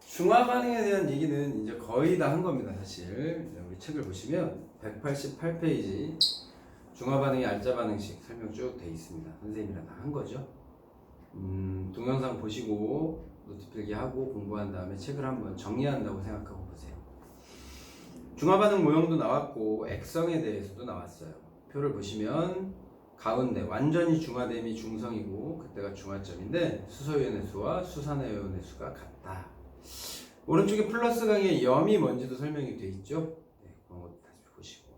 중화 반응에 대한 얘기는 이제 거의 다 한 겁니다. 사실 우리 책을 보시면 188페이지 중화 반응의 알짜 반응식 설명 쭉 돼 있습니다. 선생님이랑 다 한 거죠. 동영상 보시고 노트 필기하고 공부한 다음에 책을 한번 정리한다고 생각하고 보세요. 중화 반응 모형도 나왔고 액성에 대해서도 나왔어요. 표를 보시면 가운데 완전히 중화됨이 중성이고 그때가 중화점인데 수소이온의 수와 수산화이온의 수가 같다. 오른쪽에 플러스 강의 염이 뭔지도 설명이 돼 있죠. 네, 그런 것도 다시 보시고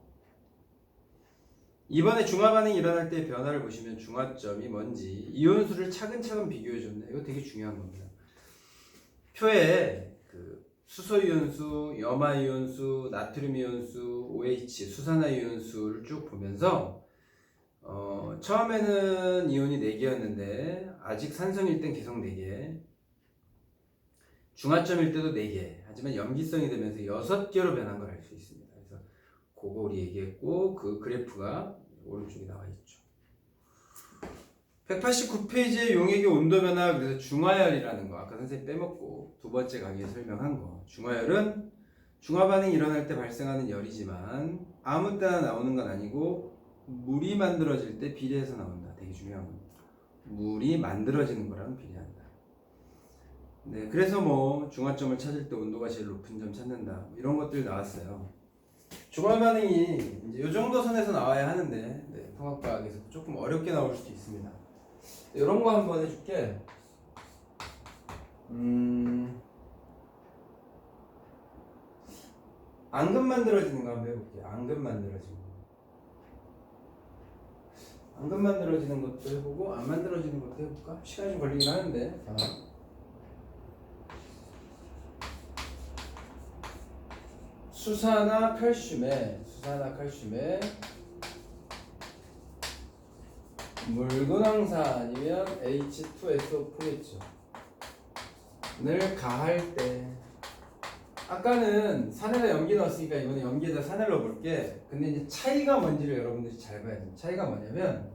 이번에 중화 반응이 일어날 때 변화를 보시면 중화점이 뭔지 이온수를 차근차근 비교해 줬네. 이거 되게 중요한 겁니다. 표에 그 수소이온수, 염화이온수, 나트륨이온수, OH, 수산화이온수를 쭉 보면서 처음에는 이온이 4개였는데 아직 산성일 땐 계속 4개, 중화점일 때도 4개, 하지만 염기성이 되면서 6개로 변한 걸 알 수 있습니다. 그래서 그거 우리 얘기했고 그 그래프가 오른쪽에 나와 있죠. 189페이지에 용액의 온도 변화, 그래서 중화열이라는 거 아까 선생님 빼먹고 두 번째 강의에 설명한 거. 중화열은 중화 반응이 일어날 때 발생하는 열이지만 아무 때나 나오는 건 아니고 물이 만들어질 때 비례해서 나온다. 되게 중요한 겁니다. 물이 만들어지는 거랑 비례한다. 네, 그래서 뭐 중화점을 찾을 때 온도가 제일 높은 점 찾는다. 이런 것들 나왔어요. 중화 반응이 이제 이 정도 선에서 나와야 하는데 네, 통합과학에서 조금 어렵게 나올 수도 있습니다. 이런 거 한번 해줄게. 앙금 만들어지는 거 한번 해볼게. 앙금 만들어지는 거. 앙금 만들어지는 것도 해보고 안 만들어지는 것도 해볼까? 시간이 좀 걸리긴 하는데. 자. 수산화 칼슘에 묽은황산 아니면 H2SO4겠죠. 를 가할 때 아까는 산에다 염기 넣었으니까 이번에 염기에다 산을 넣어볼게. 근데 이제 차이가 뭔지를 여러분들이 잘 봐야 돼요. 차이가 뭐냐면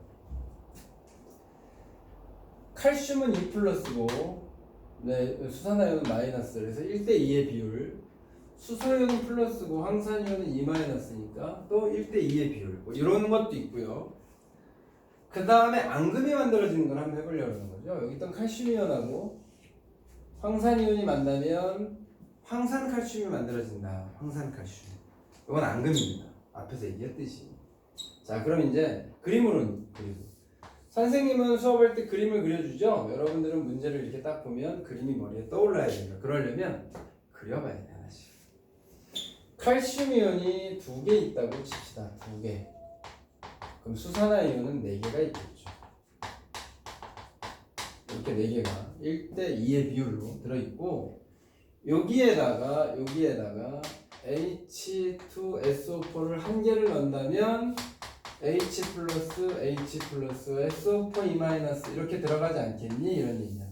칼슘은 2 플러스고 네, 수산화이온은 마이너스. 그래서 1대2의 비율. 수소이온은 플러스고 황산이온은 2 마이너스니까 또 1대2의 비율. 뭐 이런 것도 있고요. 그 다음에 앙금이 만들어지는 걸 한번 해보려고 하는 거죠. 여기 있던 칼슘이온하고 황산이온이 만나면 황산칼슘이 만들어진다. 황산칼슘. 이건 앙금입니다. 앞에서 얘기했듯이. 자, 그럼 이제 그림으로 그리고 선생님은 수업할 때 그림을 그려주죠. 여러분들은 문제를 이렇게 딱 보면 그림이 머리에 떠올라야 됩니다. 그러려면 그려봐야 돼. 하나씩. 칼슘이온이 2개 있다고 칩시다. 2개. 그럼 수산화이온은 4개가 있겠죠. 이렇게 4개가 1대2의 비율로 들어있고 여기에다가 H2SO4를 1개를 넣는다면 H 플러스 SO4 E 마이너스 이렇게 들어가지 않겠니? 이런 얘기야.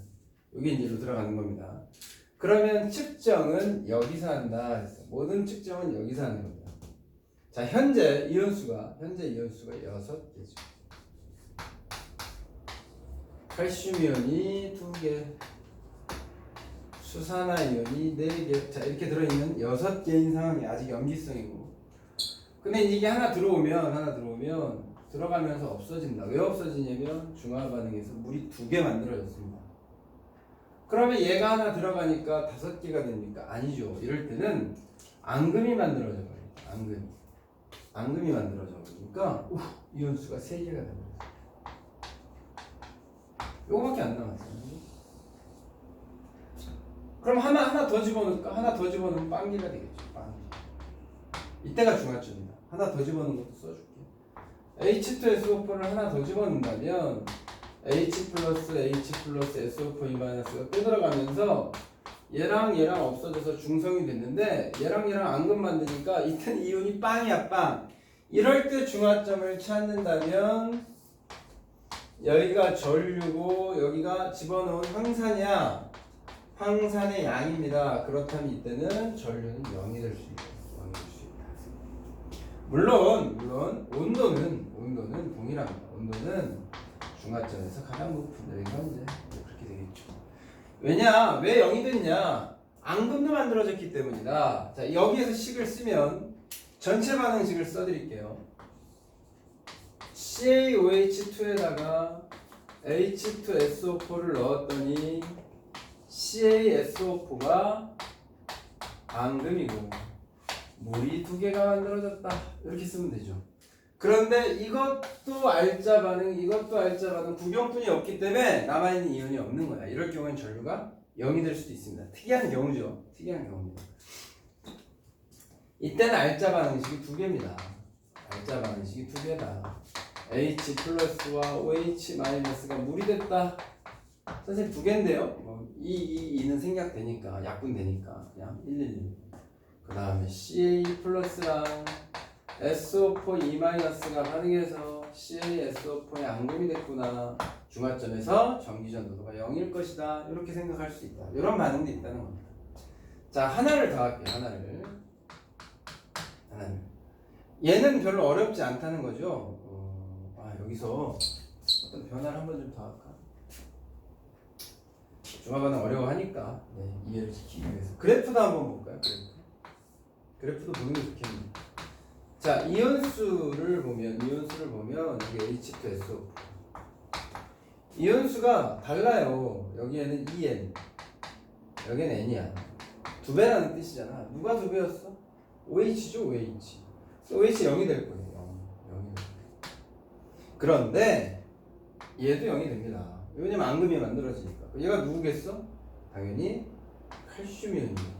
여기 이제 이로 들어가는 겁니다. 그러면 측정은 여기서 한다 했어. 모든 측정은 여기서 하는 겁니다. 자, 현재 이온수가 6개죠. 칼슘이온이 2개, 수산화이온이 4개. 자, 이렇게 들어있는 6개인 상황이 아직 염기성이고. 근데 이게 하나 들어오면 들어가면서 없어진다. 왜 없어지냐면 중화 반응에서 물이 2개 만들어졌습니다. 그러면 얘가 하나 들어가니까 5개가 됩니까? 아니죠. 이럴 때는 앙금이 만들어져 버려요. 앙금이 만들어져 버리니까 이온수가 3개가 됩니다. 요거밖에 안 남았어요. 그럼 하나 더 집어넣을까? 하나 더 집어넣으면 빵기가 되겠죠. 빵기. 이때가 중화점이다. 하나 더 집어넣는 것도 써줄게. H2SO4를 하나 더 집어넣는다면 H 플러스 SO4 E 마이너스가 또 들어가면서 얘랑 없어져서 중성이 됐는데 얘랑 앙금 만드니까 이때는 이온이 빵이야, 빵. 이럴 때 중화점을 찾는다면 여기가 전류고 여기가 집어넣은 황산이야. 황산의 양입니다. 그렇다면 이때는 전류는 0이 될 수 있다. 물론 온도는 동일합니다. 온도는 중화점에서 가장 높은 여기가 이제 그렇게 되겠죠. 왜냐? 왜 0이 됐냐? 앙금도 만들어졌기 때문이다. 자, 여기에서 식을 쓰면 전체 반응식을 써드릴게요. CaOH2에다가 H2SO4를 넣었더니 CaSO4가 앙금이고 물이 두 개가 만들어졌다. 이렇게 쓰면 되죠. 그런데 이것도 알짜 반응, 이것도 알짜 반응, 구경꾼이 없기 때문에 남아있는 이온이 없는 거야. 이럴 경우엔 전류가 0이 될 수도 있습니다. 특이한 경우죠. 특이한 경우입니다. 이때는 알짜 반응식이 두 개입니다. 알짜 반응식이 두 개다. H 플러스와 OH 마이너스가 물이 됐다. 선생님 두 개인데요. 뭐 2는 생략되니까 약분되니까 그냥 111. 그 다음에 CA 플러스랑 SO4 E-가 반응해서 CaSO4의 앙금이 됐구나. 중화점에서 전기 전도도가 0일 것이다. 이렇게 생각할 수 있다. 이런 반응도 있다는 겁니다. 자, 하나를 더 할게요. 하나를. 얘는 별로 어렵지 않다는 거죠. 여기서 어떤 변화를 한번 좀 더 할까? 중화반응 어려워하니까 이해를 시키기 위해서 그래프도 한번 볼까요? 그래프도 보는 게 좋겠네요. 자, 이온수를 보면 이게 H2SO4. 이온수가 달라요. 여기에는 En, 여기는 N이야. 두 배라는 뜻이잖아. 누가 두 배였어? OH죠, OH. OH 0이 될 거예요. 0이. 그런데 얘도 0이 됩니다. 왜냐면 앙금이 만들어지니까. 얘가 누구겠어? 당연히 칼슘 이온이겠죠.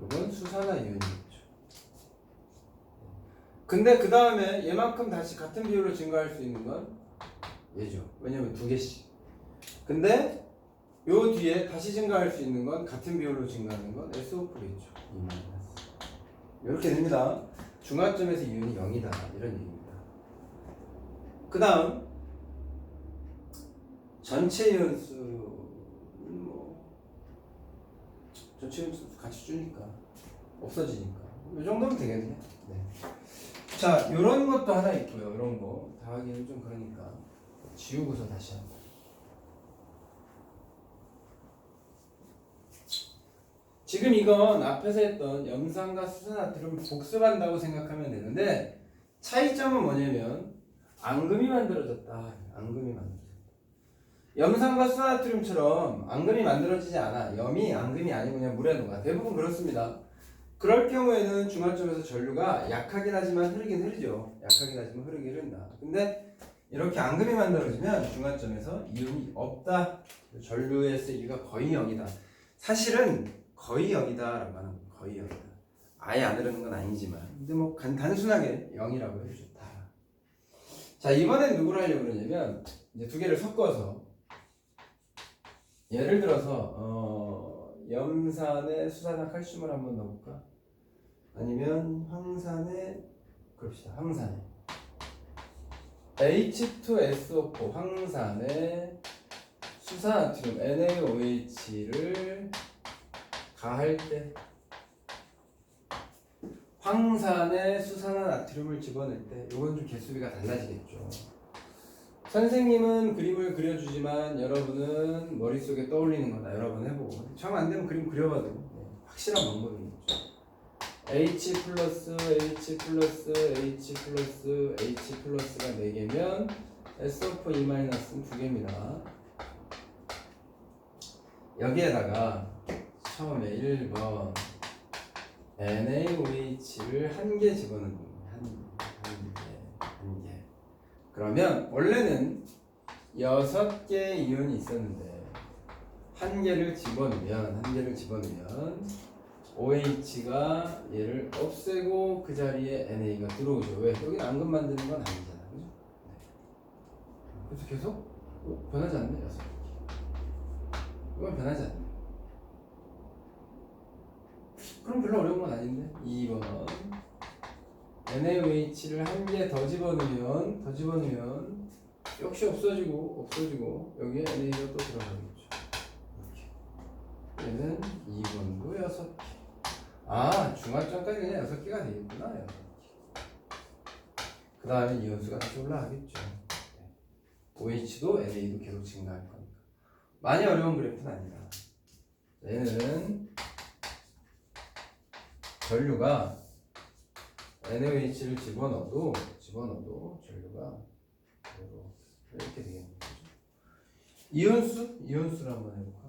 이건 수산화 이온이겠죠. 근데 그 다음에 얘만큼 다시 같은 비율로 증가할 수 있는 건 얘죠. 왜냐면 두 개씩. 근데 요 뒤에 다시 증가할 수 있는 건 같은 비율로 증가하는 건 SO4겠죠. 이렇게 됩니다. 중화점에서 이온이 0이다. 이런 얘기입니다. 그 다음 전체 이온수 전체 이온수 같이 주니까 없어지니까 이 정도면 되겠네. 네. 자, 이런 것도 하나 있고요. 이런 거 다 하기는 좀 그러니까 지우고서 다시 한번. 지금 이건 앞에서 했던 염산과 수산나트륨을 복습한다고 생각하면 되는데 차이점은 뭐냐면 앙금이 만들어졌다. 앙금이 만들어졌다. 염산과 수산나트륨처럼 앙금이 만들어지지 않아. 염이 앙금이 아니고 그냥 물에 녹아. 대부분 그렇습니다. 그럴 경우에는 중화점에서 전류가 약하긴 하지만 흐르긴 흐르죠. 약하긴 하지만 흐르긴 흐른다. 근데 이렇게 앙금이 만들어지면 중화점에서 이온이 없다. 전류의 세기가 거의 0이다. 사실은 거의 0이다 라고 하는 거예요. 거의 0이다. 아예 안 흐르는 건 아니지만 근데 뭐 단순하게 0이라고 해도 좋다. 자, 이번엔 누구를 하려고 그러냐면 이제 두 개를 섞어서 예를 들어서 염산에 수산화 칼슘을 한번 넣어볼까? 아니면 황산에 그럽시다. 황산에 H2SO4 황산에 수산나트륨 NaOH를 가할 때 황산에 수산화 나트륨을 집어넣을 때 이건 좀 개수비가 달라지겠죠. 선생님은 그림을 그려주지만 여러분은 머릿속에 떠올리는 거다. 여러 번 해보고 정 안되면 그림 그려봐도 확실한 방법이겠죠. H 플러스 H 플러스 H 플러스 H 플러스가 4개면 SO4 E 마이너스는 2개입니다. 여기에다가 처음에 1번 NaOH를 1개 집어넣는 겁니다. 한 개. 그러면 원래는 6개의 이온이 있었는데 한 개를 집어넣으면 OH가 얘를 없애고 그 자리에 NA가 들어오죠. 왜? 여기는 앙금 만드는 건 아니잖아. 그죠? 네. 그래서 계속 변하지 않네. 6개. 이건 변하지 않네. 그럼 별로 어려운 건 아닌데. 2번 NaOH를 한 개 더 집어넣으면 역시 없어지고 여기에 NA가 또 들어가겠죠. 이렇게. 얘는 2번도 6개. 아, 중화점까지 그냥 6개가 되겠구나. 6개. 그 다음에 이온수가 다시 올라가겠죠. OH도 NA도 계속 증가할 거니까. 많이 어려운 그래프는 아니다. 얘는 전류가 NaOH를 집어넣어도 전류가 이렇게 되겠네요. 이온수를 한번 해볼까?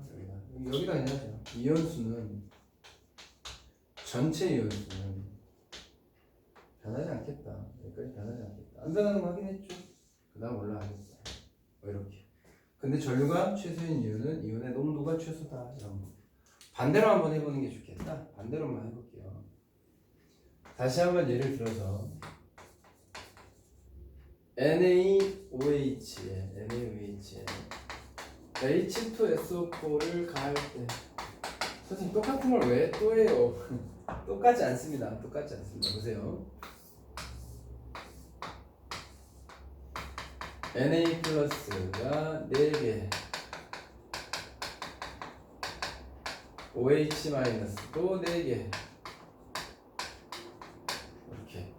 여기다 그냥 하죠. 이온수는 전체 이온수는 변하지 않겠다. 여기까지 변하지 않겠다. 안 변하는 거 확인했죠? 그 다음 올라가겠어요. 이렇게. 근데 전류가 최소인 이유는 이온의 농도가 최소다. 이런 거. 반대로 한번 해보는 게 좋겠다. 반대로만 해볼게요. 다시 한번 예를 들어서 NaOH에 H2SO4를 가할 때 선생님 똑같은 걸 왜 또 해요? 똑같지 않습니다. 보세요. Na 플러스가 4개, OH 마이너스도 4개. 이렇게.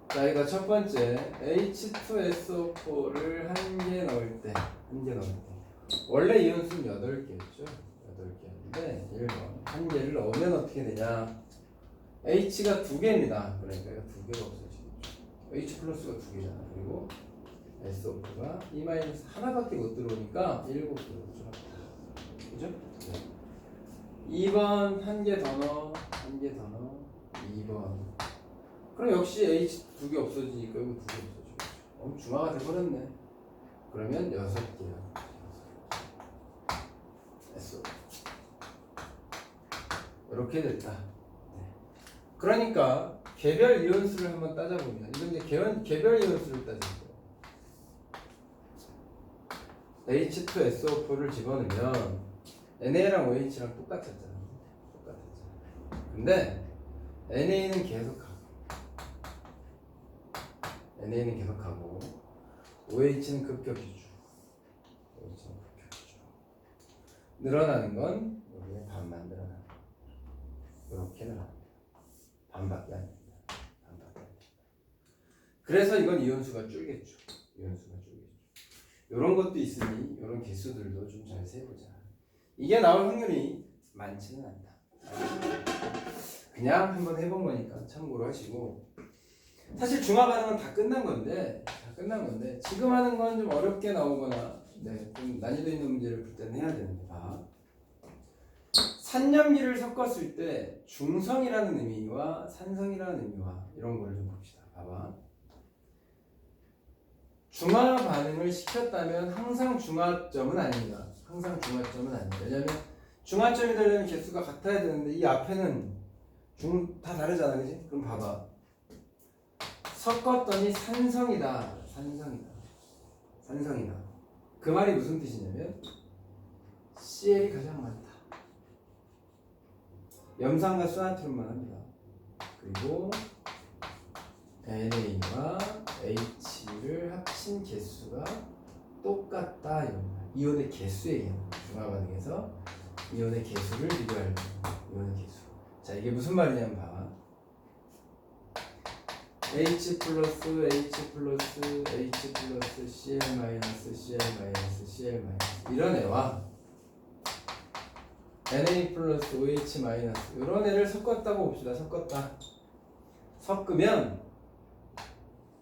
자, 이거 첫 번째 H2SO4를 1개 넣을 때, 원래 이온수는 8개였죠. 8개였는데 1번 1개를 넣으면 어떻게 되냐? H가 2개입니다. 그러니까 2개가 없어지겠죠. H 플러스가 2개잖아. 그리고 SO4가 E 마이너스 하나밖에 못 들어오니까 7개 들어오죠. 그죠? 네. 2번 1개 더 넣어. 2번. 그럼 역시 H 2개 없어지니까 이거 2개 없어지겠죠. 중화가 돼버렸네. 그러면 6개야. SO. 이렇게 됐다. 네. 그러니까 개별 이온수를 한번 따져보면 이건 이제 개별 이온수를 따질 거예요. H2SO4를 집어넣으면 NA랑 OH랑 똑같았잖아. 근데 NA는 계속 가고 OH는 급격히 쭉. 늘어나는 건 여기에 반만 늘어나. 이렇게 늘어나. 반밖에 안 됩니다. 그래서 이건 이온수가 줄겠죠. 이런 것도 있으니 이런 개수들도 좀 잘 세보자. 이게 나올 확률이 많지는 않다. 그냥 한번 해본 거니까 참고로 하시고. 사실 중화 반응은 다 끝난 건데 지금 하는 건 좀 어렵게 나오거나 좀 난이도 있는 문제를 풀 때는 해야 되는데 봐. 산염기를 섞었을 때 중성이라는 의미와 산성이라는 의미와 이런 거를 좀 봅시다. 봐봐. 중화 반응을 시켰다면 항상 중화점은 아닙니다. 왜냐면 중화점이 되려면 개수가 같아야 되는데 이 앞에는 다 다르잖아, 그지? 그럼 봐봐. 섞었더니 산성이다. 그 말이 무슨 뜻이냐면 CL이 가장 많다. 염산과 수나트륨만 합니다. 그리고 NA와 H를 합친 개수가 똑같다. 이온의 개수 얘기합니다. 중화 반응에서 이온의 개수를 비교할 때 이온의 개수. 자, 이게 무슨 말이냐면 봐. H 플러스 Cl 마이너스 이런 애와 Na 플러스 OH 마이너스 이런 애를 섞었다고 봅시다. 섞으면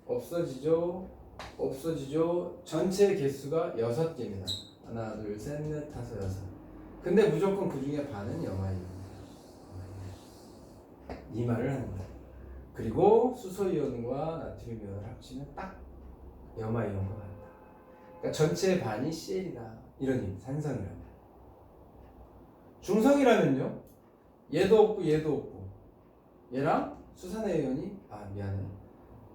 없어지죠. 전체 개수가 6개입니다. 하나, 둘, 셋, 넷, 다섯, 여섯. 근데 무조건 그 중에 반은 염화이온입니다. 이 말을 하는 거예요. 그리고 수소이온과 나트륨 이온을 합치면 딱 염화이온과 같다. 그러니까 전체의 반이 CL이다. 이런 의미, 산성이라면. 중성이라면요? 얘도 없고 얘랑 수산화이온이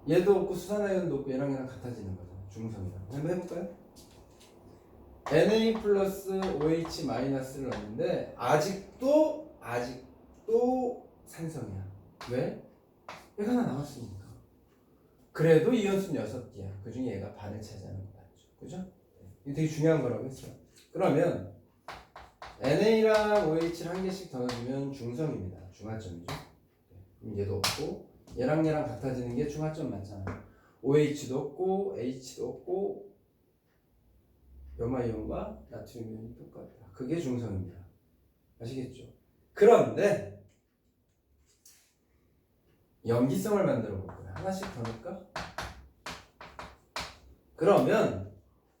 얘도 없고 수산화이온도 없고 얘랑 같아지는 거죠. 중성이랑. 한번 해볼까요? Na 플러스 OH 마이너스를 넣는데 아직도 산성이야. 왜? 얘가 하나 남았으니까. 그래도 이온수는 6개야. 그 중에 얘가 반을 차지하는 거 맞죠? 그죠? 이게 되게 중요한 거라고 했어요. 그러면 NA랑 OH를 한 개씩 더 넣어주면 중성입니다. 중화점이죠. 그럼 얘도 없고 얘랑 같아지는 게 중화점 맞잖아. OH도 없고 H도 없고 염화이온과 나트륨 이온이 똑같다. 그게 중성입니다. 아시겠죠? 그런데 염기성을 만들어 볼 거예요. 하나씩 더 넣을까? 그러면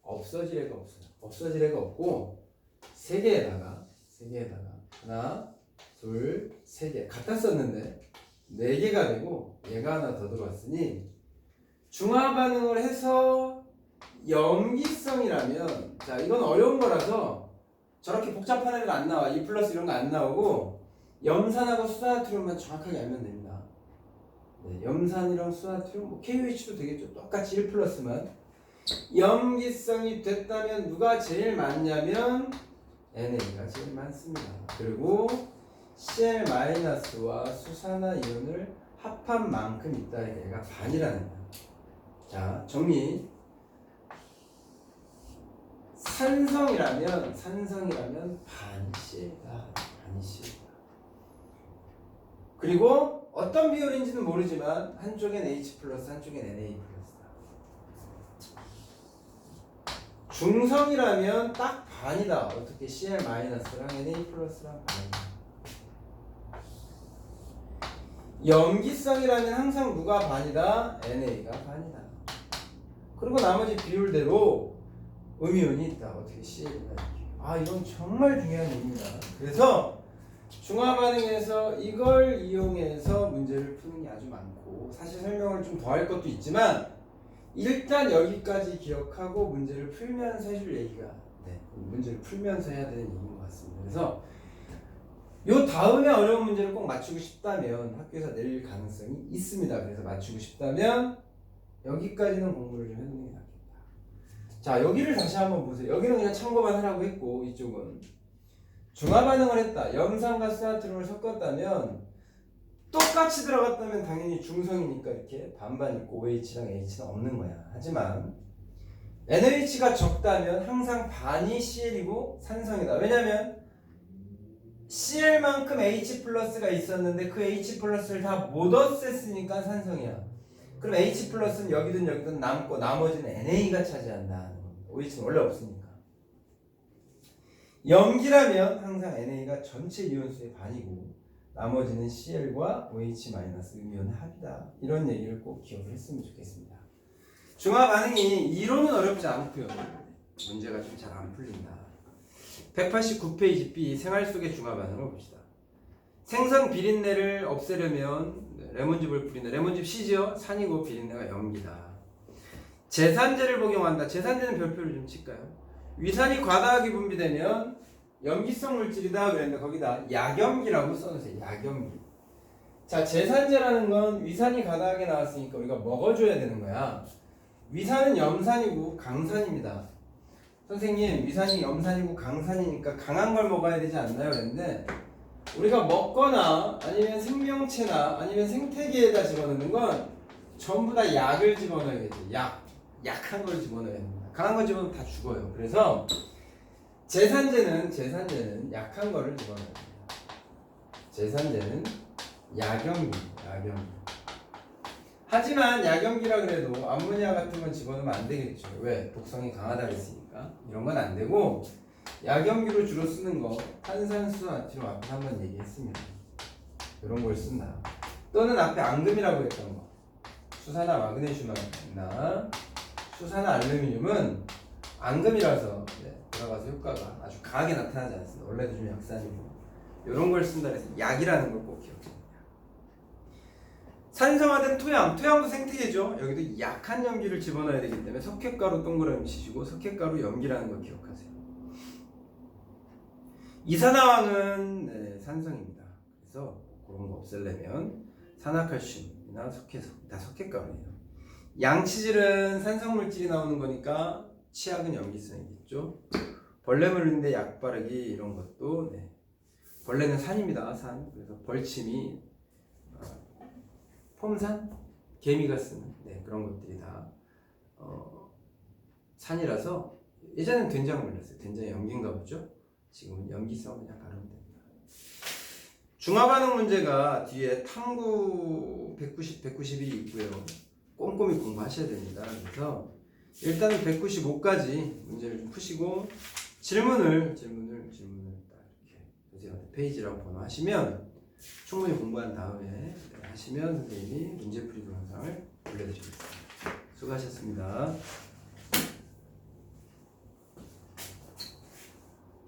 없어질 애가 없어요. 없어질 애가 없고 세 개에다가 하나, 둘, 세 개 갖다 썼는데 네 개가 되고 얘가 하나 더 들어왔으니 중화 반응을 해서 염기성이라면 자 이건 어려운 거라서 저렇게 복잡한 애가 안 나와. 2 플러스 이런 거 안 나오고 염산하고 수산나트륨만 정확하게 알면 됩니다. 네, 염산이랑 수산나트륨 뭐 KOH도 되겠죠. 똑같이 1 플러스만 염기성이 됐다면 누가 제일 많냐면 NA가 제일 많습니다. 그리고 Cl-와 수산화 이온을 합한 만큼 있다. 얘가 반이라는 거야. 자 정리. 산성이라면 반이 Cl다. 반이 Cl다. 그리고 어떤 비율인지는 모르지만 한쪽엔 H 플러스 한쪽엔 Na 플러스다. 중성이라면 딱 반이다. 어떻게 Cl-랑 Na 플러스랑 반이다. 염기성이라면 항상 누가 반이다? NA가 반이다. 그리고 나머지 비율대로 음이온이 있다. 어떻게 Cl이다. 이건 정말 중요한 얘기입니다. 그래서 중화 반응에서 이걸 이용해서 문제를 푸는 게 아주 많고 사실 설명을 좀 더 할 것도 있지만 일단 여기까지 기억하고 문제를 풀면서 해줄 얘기가 문제를 풀면서 해야 되는 얘기인 것 같습니다. 그래서 요 다음에 어려운 문제를 꼭 맞추고 싶다면 학교에서 낼 가능성이 있습니다. 그래서 맞추고 싶다면 여기까지는 공부를 좀 해두는 게 낫겠다. 자 여기를 다시 한번 보세요. 여기는 그냥 참고만 하라고 했고 이쪽은 중화 반응을 했다. 염산과 수나트륨을 섞었다면 똑같이 들어갔다면 당연히 중성이니까 이렇게 반반 있고 OH랑 H는 없는 거야. 하지만 NOH가 적다면 항상 반이 Cl이고 산성이다. 왜냐면 Cl만큼 H 플러스가 있었는데 그 H 플러스를 다 못 없앴으니까 산성이야. 그럼 H 플러스는 여기든 남고 나머지는 NA가 차지한다. OH는 원래 없으니까. 염기라면 항상 NA가 전체 이온수의 반이고 나머지는 Cl과 OH- 음이온의 합이다. 이런 얘기를 꼭 기억을 했으면 좋겠습니다. 중화 반응이 이론은 어렵지 않고요. 문제가 좀 잘 안 풀린다. 189페이지 B 생활 속의 중화 반응을 봅시다. 생선 비린내를 없애려면 레몬즙을 뿌린다. 레몬즙 C죠? 산이고 비린내가 염기다. 제산제를 복용한다. 제산제는 별표를 좀 칠까요? 위산이 과다하게 분비되면 염기성 물질이다 그랬는데 거기다 약염기라고 써놓으세요. 약염기. 자 제산제라는 건 위산이 과다하게 나왔으니까 우리가 먹어줘야 되는 거야. 위산은 염산이고 강산입니다. 선생님 위산이 염산이고 강산이니까 강한 걸 먹어야 되지 않나요? 그랬는데 우리가 먹거나 아니면 생명체나 아니면 생태계에다 집어넣는 건 전부 다 약을 집어넣어야겠죠. 약한 걸 집어넣어야 됩니다. 강한 걸 집어넣으면 다 죽어요. 그래서 제산제는 약한 거를 집어넣어야 됩니다. 제산제는 약염기. 하지만 약염기라 그래도 암모니아 같은 건 집어넣으면 안 되겠죠. 왜? 독성이 강하다 그랬으니까. 이런 건 안 되고 약염기로 주로 쓰는 거 탄산수 나트륨 앞에 한번 얘기했습니다. 이런 걸 쓴다. 또는 앞에 앙금이라고 했던 거. 수산화 마그네슘이나 수산화 알루미늄은 앙금이라서 들어가서 효과가 아주 강하게 나타나지 않습니다. 원래도 좀 약산이고 이런 걸 쓴다 해서 약이라는 걸 꼭 기억해요. 산성화된 토양도 생태계죠. 여기도 약한 염기를 집어넣어야 되기 때문에 석회가루 동그라미 치시고 석회가루 염기라는 걸 기억하세요. 이산화황은 산성입니다. 그래서 그런 거 없애려면 산화칼슘이나 석회석 다 석회가루예요. 양치질은 산성물질이 나오는 거니까 치약은 염기성이겠죠. 벌레 물리는데 약 바르기 이런 것도 벌레는 산입니다. 산. 그래서 벌침이 폼산? 개미가 쓰는 그런 것들이 다 산이라서 예전엔 된장 물렸어요. 된장이 염기인가 보죠. 지금은 염기성 그냥 바르면 됩니다. 중화 반응 문제가 뒤에 탐구 190, 191이 있고요. 꼼꼼히 공부하셔야 됩니다. 그래서 일단은 195까지 문제를 좀 푸시고 질문을 딱 이렇게 선생님한테 페이지라고 번호하시면 충분히 공부한 다음에 하시면 선생님이 문제풀이 동영상을 올려드리겠습니다. 수고하셨습니다.